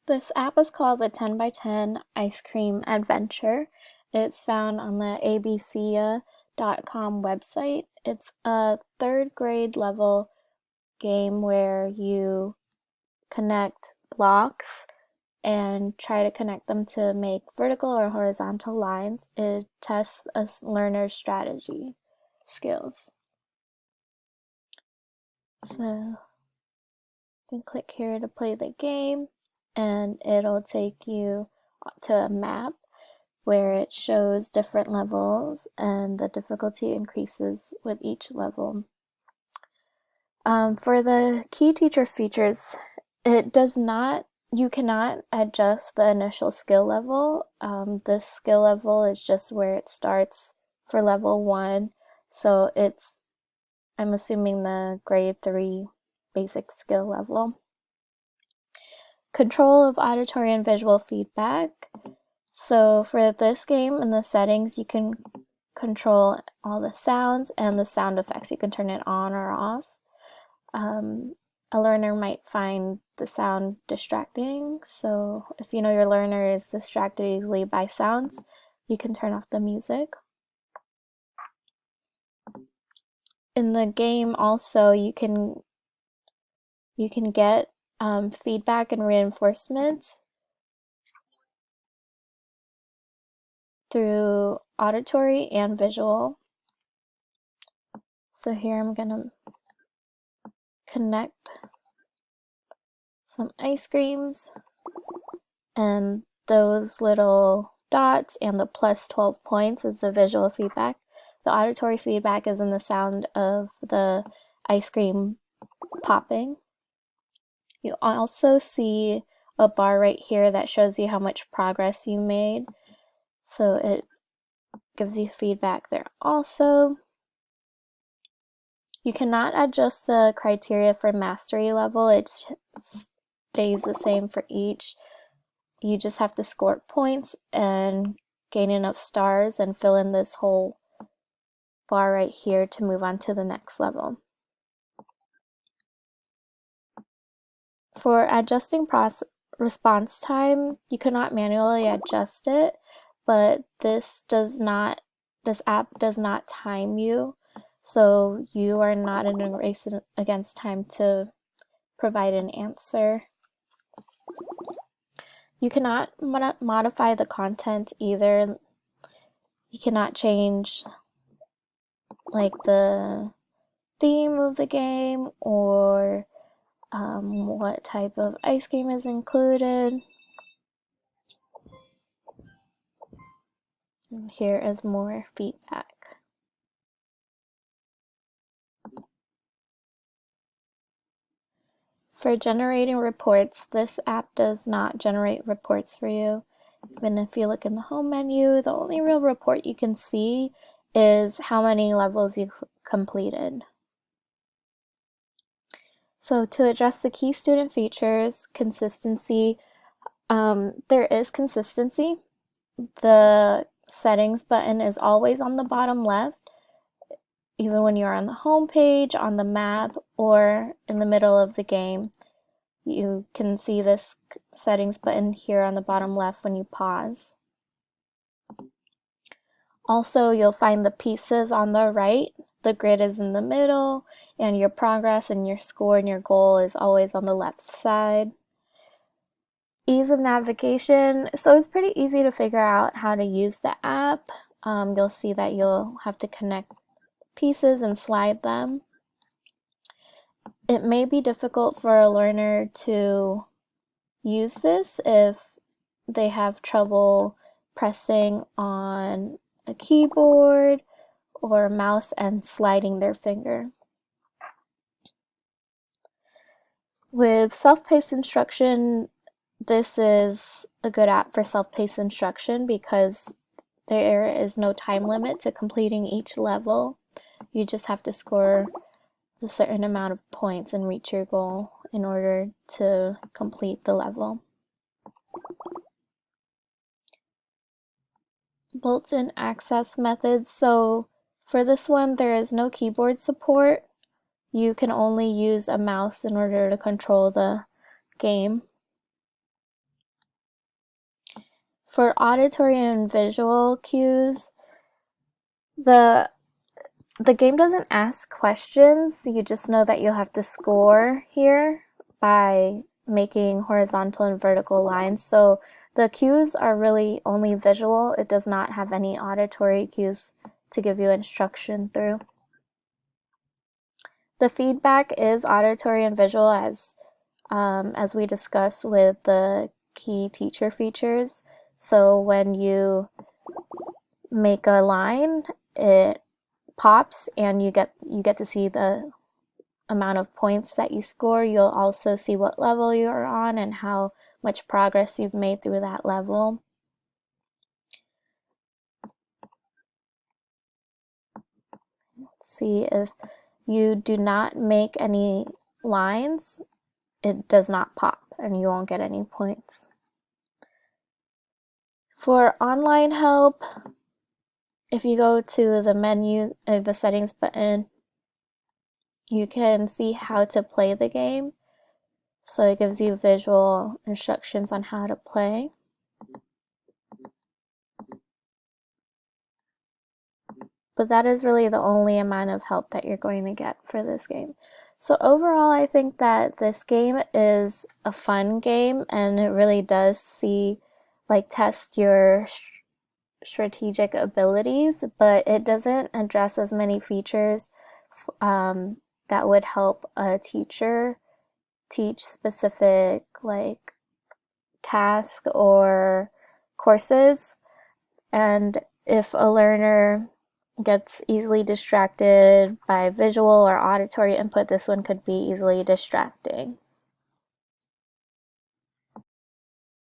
This app is called the 10 by 10 Ice Cream Adventure. It's found on the ABCYa.com website. It's a third grade level game where you connect blocks and try to connect them to make vertical or horizontal lines. It tests a learner's strategy skills. So you can click here to play the game, and it'll take you to a map where it shows different levels and the difficulty increases with each level. For the key teacher features, you cannot adjust the initial skill level. This skill level is just where it starts for level 1. So I'm assuming the grade 3 basic skill level. Control of auditory and visual feedback. So for this game, in the settings, you can control all the sounds and the sound effects. You can turn it on or off. A learner might find the sound distracting, so if you know your learner is distracted easily by sounds, you can turn off the music. In the game also, you can get feedback and reinforcements through auditory and visual. So here I'm gonna connect some ice creams, and those little dots and the plus 12 points is the visual feedback. The auditory feedback is in the sound of the ice cream popping. You also see a bar right here that shows you how much progress you made. So it gives you feedback there also. You cannot adjust the criteria for mastery level. It stays the same for each. You just have to score points and gain enough stars and fill in this whole bar right here to move on to the next level. For adjusting response time, you cannot manually adjust it, but this app does not time you, so you are not in a race against time to provide an answer. You cannot modify the content either. You cannot change like the theme of the game or what type of ice cream is included. And here is more feedback. For generating reports, this app does not generate reports for you. Even if you look in the home menu, the only real report you can see is how many levels you've completed. So to adjust the key student features, consistency, there is consistency. The settings button is always on the bottom left, even when you're on the home page, on the map, or in the middle of the game. You can see this settings button here on the bottom left when you pause. Also, you'll find the pieces on the right. The grid is in the middle, and your progress and your score and your goal is always on the left side. Ease of navigation. So it's pretty easy to figure out how to use the app. You'll see that you'll have to connect pieces and slide them. It may be difficult for a learner to use this if they have trouble pressing on a keyboard or a mouse and sliding their finger. With self-paced instruction, this is a good app for self-paced instruction because there is no time limit to completing each level. You just have to score a certain amount of points and reach your goal in order to complete the level. Built-in access methods. So for this one, there is no keyboard support. You can only use a mouse in order to control the game. For auditory and visual cues, the game doesn't ask questions. You just know that you'll have to score here by making horizontal and vertical lines. So the cues are really only visual. It does not have any auditory cues to give you instruction through. The feedback is auditory and visual as we discussed with the key teacher features. So when you make a line, it pops and you get to see the amount of points that you score. You'll also see what level you are on and how much progress you've made through that level. Let's see, if you do not make any lines, it does not pop and you won't get any points. For online help, if you go to the menu, the settings button, you can see how to play the game. So it gives you visual instructions on how to play. But that is really the only amount of help that you're going to get for this game. So overall, I think that this game is a fun game and it really does test your strategic abilities, but it doesn't address as many features that would help a teacher teach specific tasks or courses. And if a learner gets easily distracted by visual or auditory input, this one could be easily distracting.